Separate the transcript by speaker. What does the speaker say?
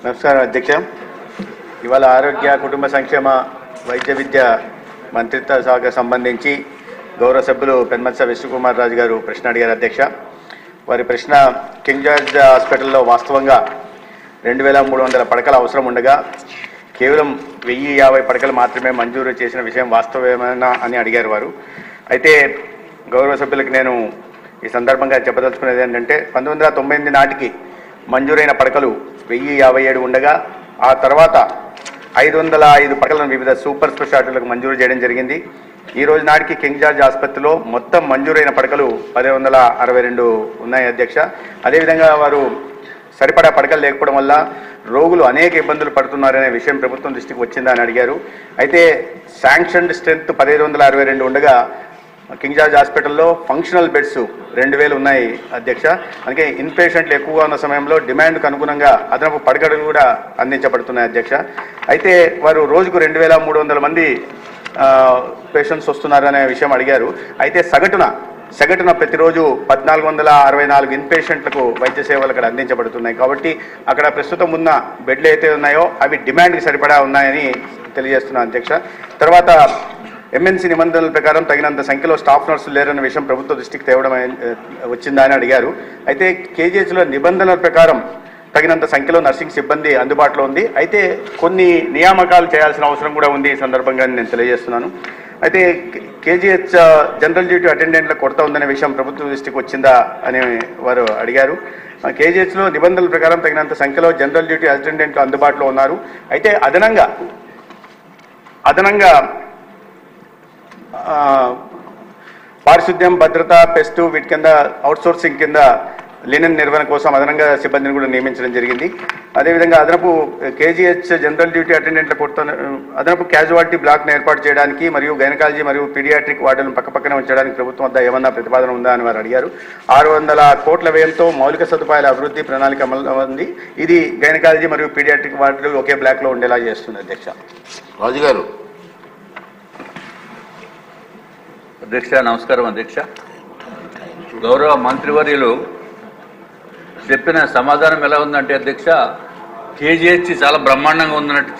Speaker 1: నమస్కారం అధ్యక్ష. ఇవాళ ఆరోగ్య కుటుంబ సంక్షేమ వైద్య విద్య మంత్రిత్వ శాఖకు సంబంధించి గౌరవ సభ్యులు పెన్మత్స విష్ణుకుమార్ రాజు గారు ప్రశ్న అడిగారు అధ్యక్ష. వారి ప్రశ్న కింగ్ జార్జ్ హాస్పిటల్లో వాస్తవంగా 2300 పడకల అవసరం ఉండగా కేవలం 1050 పడకలు మాత్రమే మంజూరు చేసిన విషయం వాస్తవమేనా అని అడిగారు వారు. అయితే గౌరవ సభ్యులకు నేను ఈ సందర్భంగా చెప్పదలుచుకునేది ఏంటంటే 1998 నాటికి మంజూరైన పడకలు 1057 ఉండగా ఆ తర్వాత 505 పడకలను వివిధ సూపర్ స్పెషాలిటీలకు మంజూరు చేయడం జరిగింది. ఈ రోజు నాటికి కింగ్ జార్జ్ ఆసుపత్రిలో మొత్తం మంజూరైన పడకలు 1162 ఉన్నాయి అధ్యక్ష. అదేవిధంగా వారు సరిపడా పడకలు లేకపోవడం వల్ల రోగులు అనేక ఇబ్బందులు పడుతున్నారనే విషయం ప్రభుత్వం దృష్టికి వచ్చిందా అని అడిగారు. అయితే శాంక్షన్డ్ స్ట్రెంత్ 1562 ఉండగా కింగ్ జార్జ్ హాస్పిటల్లో ఫంక్షనల్ బెడ్స్ 2000 ఉన్నాయి అధ్యక్ష. అందుకే ఇన్పేషెంట్లు ఎక్కువగా ఉన్న సమయంలో డిమాండ్కు అనుగుణంగా అదనపు పడకలు కూడా అందించబడుతున్నాయి అధ్యక్ష. అయితే వారు రోజుకు 2300 మంది పేషెంట్స్ వస్తున్నారనే విషయం అడిగారు. అయితే సగటున ప్రతిరోజు 1464 ఇన్పేషెంట్లకు వైద్య సేవలు అక్కడ అందించబడుతున్నాయి. కాబట్టి అక్కడ ప్రస్తుతం ఉన్న బెడ్లు అయితే ఉన్నాయో అవి డిమాండ్కి సరిపడా ఉన్నాయని తెలియజేస్తున్నాను అధ్యక్ష. తర్వాత ఎంఎన్సీ నిబంధనల ప్రకారం తగినంత సంఖ్యలో స్టాఫ్ నర్సులు లేరన్న విషయం ప్రభుత్వ దృష్టికి తేవడం వచ్చిందా అని అడిగారు. అయితే కేజీహెచ్లో నిబంధనల ప్రకారం తగినంత సంఖ్యలో నర్సింగ్ సిబ్బంది అందుబాటులో ఉంది. అయితే కొన్ని నియామకాలు చేయాల్సిన అవసరం కూడా ఉంది. ఈ సందర్భంగా నేను తెలియజేస్తున్నాను. అయితే కేజీహెచ్ జనరల్ డ్యూటీ అటెండెంట్ల కొరత ఉందనే విషయం ప్రభుత్వ దృష్టికి వచ్చిందా అని వారు అడిగారు. కేజీహెచ్లో నిబంధనల ప్రకారం తగినంత సంఖ్యలో జనరల్ డ్యూటీ అటెండెంట్లు అందుబాటులో ఉన్నారు. అయితే అదనంగా పారిశుద్ధ్యం, భద్రత, పెస్ట్ వీటి కింద అవుట్సోర్సింగ్ కింద లినెన్ నిర్వహణ కోసం అదనంగా సిబ్బందిని కూడా నియమించడం జరిగింది. అదేవిధంగా అదనపు కేజీహెచ్ జనరల్ డ్యూటీ అటెండెంట్ల కొరత అదనపు క్యాజువాలిటీ బ్లాక్ను ఏర్పాటు చేయడానికి మరియు గైనకాలజీ మరియు పీడియాట్రిక్ వార్డులను పక్కపక్కనే ఉంచడానికి ప్రభుత్వం వద్ద ఏమన్నా ప్రతిపాదన ఉందా అని వారు అడిగారు. 600 కోట్ల వ్యయంతో మౌలిక సదుపాయాల అభివృద్ధి ప్రణాళిక అమలు ఉంది. ఇది గైనకాలజీ మరియు పీడియాట్రిక్ వార్డులు ఒకే బ్లాక్లో ఉండేలా చేస్తుంది అధ్యక్ష.
Speaker 2: రాజు గారు.
Speaker 3: అధ్యక్ష నమస్కారం అధ్యక్ష. గౌరవ మంత్రివర్యులు చెప్పిన సమాధానం ఎలా ఉందంటే అధ్యక్ష, కేజీహెచ్ చాలా బ్రహ్మాండంగా ఉందన్నట్టు